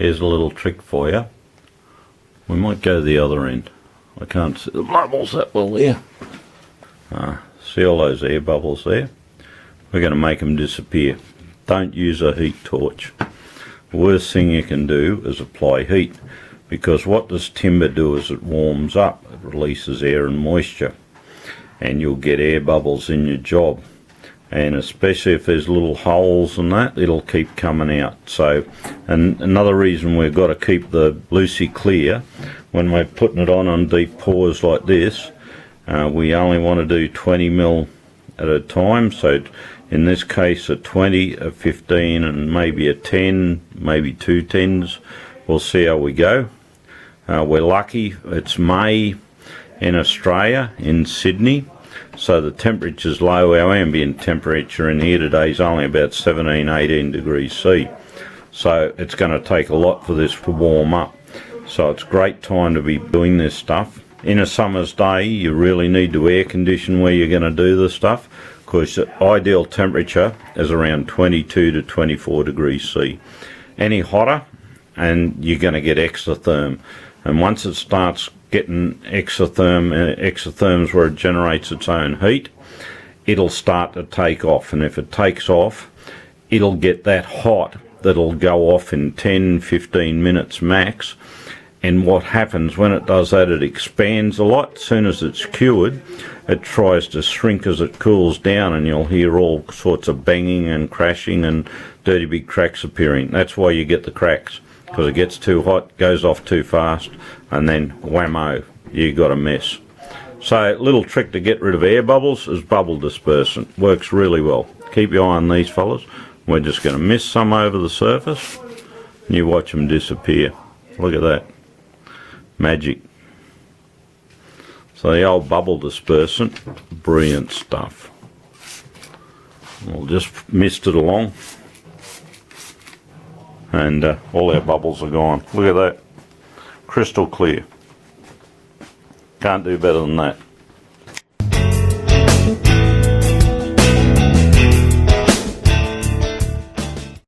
Here's a little trick for you. We might go the other end. I can't see the bubbles that well there. See all those air bubbles there? We're going to make them disappear. Don't use a heat torch. The worst thing you can do is apply heat, because what does timber do is it warms up, it releases air and moisture, and you'll get air bubbles in your job, and especially if there's little holes and that, it'll keep coming out. So, and another reason we've got to keep the Lucy clear when we're putting it on deep pours like this, we only want to do 20 mil at a time. So in this case a 20, a 15 and maybe a 10, maybe 2 10s. We'll see how we go. We're lucky it's May in Australia, in Sydney, so the temperature's low. Our ambient temperature in here today is only about 17-18 degrees C, so it's going to take a lot for this to warm up. So it's a great time to be doing this stuff. In a summer's day you really need to air condition where you're going to do this stuff, because the ideal temperature is around 22 to 24 degrees C. Any hotter and you're going to get exotherm, and once it starts getting exotherms where it generates its own heat, it'll start to take off, and if it takes off it'll get that hot that'll go off in 10-15 minutes max. And what happens when it does that, it expands a lot. As soon as it's cured, it tries to shrink as it cools down, and you'll hear all sorts of banging and crashing and dirty big cracks appearing. That's why you get the cracks, because it gets too hot, goes off too fast, and then whammo, you got a mess. So a little trick to get rid of air bubbles is bubble dispersant. Works really well. Keep your eye on these fellas. We're just going to mist some over the surface and you watch them disappear. Look at that. Magic. So the old bubble dispersant, brilliant stuff. We'll just mist it along, and all our bubbles are gone. Look at that. Crystal clear. Can't do better than that.